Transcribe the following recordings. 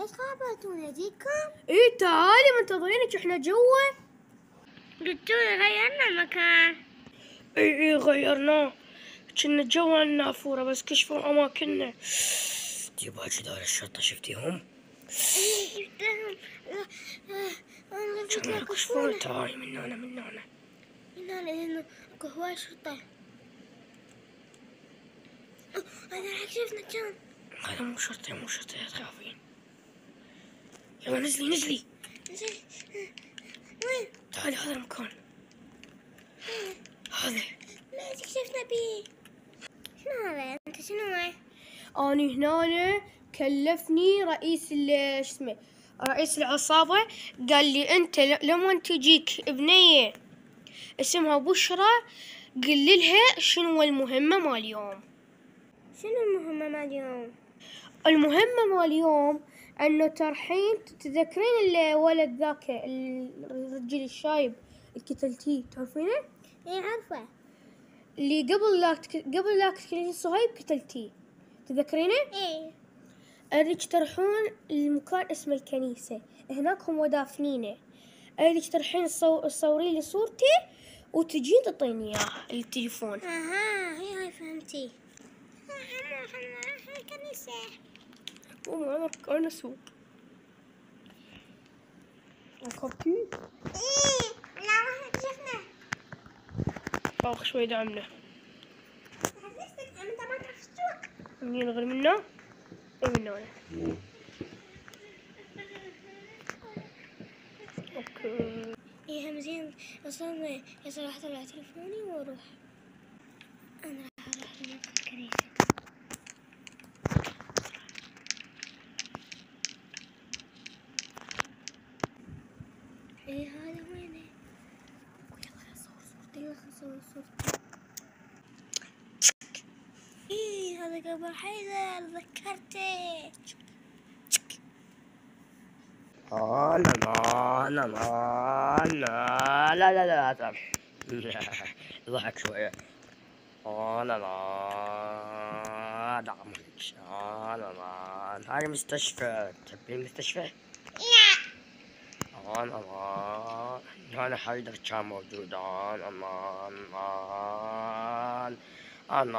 ليش خابرتونا جيكم؟ ايه تعالي منتظرينك احنا جوا. قلتولي غيرنا المكان. ايه غيرناه، كنا جوا النافورة بس كشفوا اماكننا. تباجي دار الشرطة شفتيهم؟ شفتهم. كانوا يكشفون. تعالي من هنا من هنا. من هنا لأنه اكو هواي شرطة. هذا راح شفنا كان. هذا مو شرطة مو شرطة لا تخافين. يلا نزلي نزلي. وين؟ تعالي هذا المكان. هذا لا شفنا بيه. شنو هذا؟ انت شنو هاي؟ اني هنا كلفني رئيس شو اسمه رئيس العصابة، قال لي انت لما تجيك بنية اسمها بشرى قل لها شنو المهمة مال اليوم. شنو المهمة مال اليوم؟ المهمة مال اليوم انه ترحين تذكرين الولد ذاك الرجل الشايب اللي قتلتيه تعرفينه؟ ايه عارفة. اللي قبل لا تقتلين صهيب قتلتيه تذكرينه؟ ايه. أريد تروحون المكان اسمه الكنيسة، هناك هم دافنينه. أريد تروحين تصورين لي صورتي وتجين تعطيني إياه التليفون. اها هاي فهمتي. هاي الكنيسة. أنا مكان أسوق. ركبتي؟ ايه لا ما شفنا. فاخ شوي دعمنا. حسستك انت ما تعرف السوق. منين غير منا؟ إيه منا أنا. أوكي. ايه هم زين وصلنا. يصير راح اطلع تليفوني واروح. انا راح اروح هناك الكنيسة. ايه هذا وينه؟ يلا صور صورتي. يلا صور صورتي. ايه هذا قبر حيدر ذكرته. لا لا لا لا لا لا لا تعرف. ضحك شوية. لا لا لا لا هاي مستشفى. تبين مستشفى؟ لا. أنا حيدر كان موجود. أنا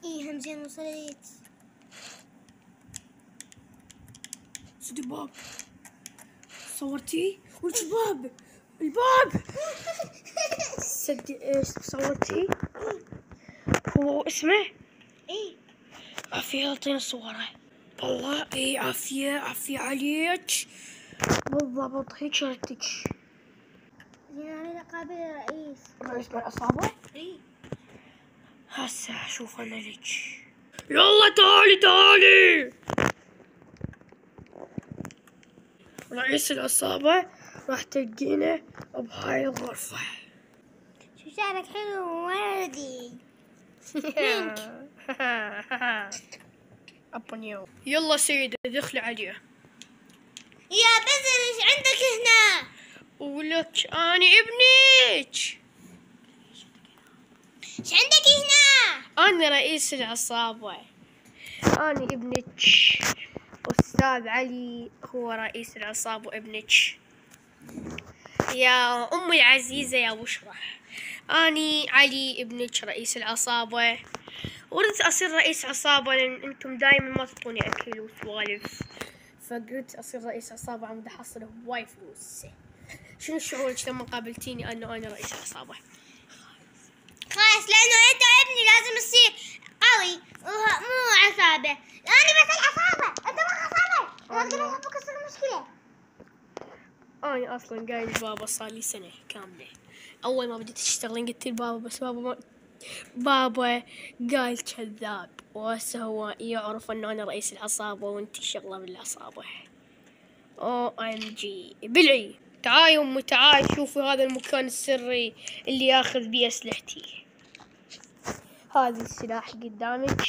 ايه هم زين وصلت. سد الباب. صورتي؟ وش الباب؟ الباب. سد ايش صورتي؟ هو اسمه؟ ايه عافية اعطينا صوره. والله اي عافية عليك. بالضبط هيك ردك. زين انا اقابل الرئيس. رئيس العصابة؟ ايه هسه اشوف انا لك. يلا تعالي. رئيس العصابة راح تلقينا بهاي الغرفة. شو شعرك حلو وردي. يلا سيدة دخلي عليه. يا بزر ايش عندك هنا؟ ولك اني ابنك. ايش عندك هنا؟ انا رئيس العصابة. انا ابنك. استاذ علي هو رئيس العصابة وابنك. يا امي العزيزة يا بشرى، اني علي ابنك رئيس العصابة، وردت اصير رئيس عصابة لان انتم دايما ما تعطوني اكل وسوالف، فقلت اصير رئيس عصابة عم احصل هواي فلوس. شنو شعورك لما قابلتيني انه انا رئيس عصابة؟ خلاص لانه انت ابني لازم تصير قوي مو عصابة. انا بس العصابة انت ما عصابة. لازم احبك تصير مشكلة. أنا أصلاً قايل لبابا صار لي سنة كاملة. أول ما بديت أشتغل قلت لبابا بس بابا قال كذاب، وهسه هو يعرف إنه أنا رئيس العصابة وأنتي شغلة بالعصابة. OMG بلعي. تعاي أمي تعاي شوفي هذا المكان السري اللي ياخذ بيه أسلحتي. هذا السلاح قدامك.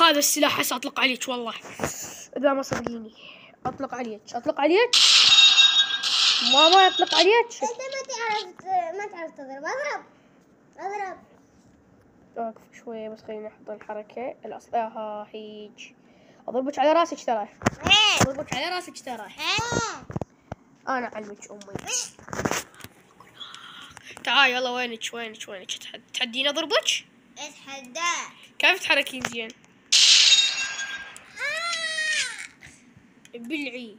هذا السلاح هسه أطلق عليك والله إذا ما صدقيني. أطلق عليك ماما يطلق عليك. انت ما تعرف تضرب. اضرب واقف شوية بس خليني احط الحركة الأصل. هيج اضربك على راسك ترى. ايه اضربك على راسك ترى. ايه انا اعلمك امي. تعال يلا وينك تحديني اضربك؟ اتحداك. كيف تحركين زين؟ بلعي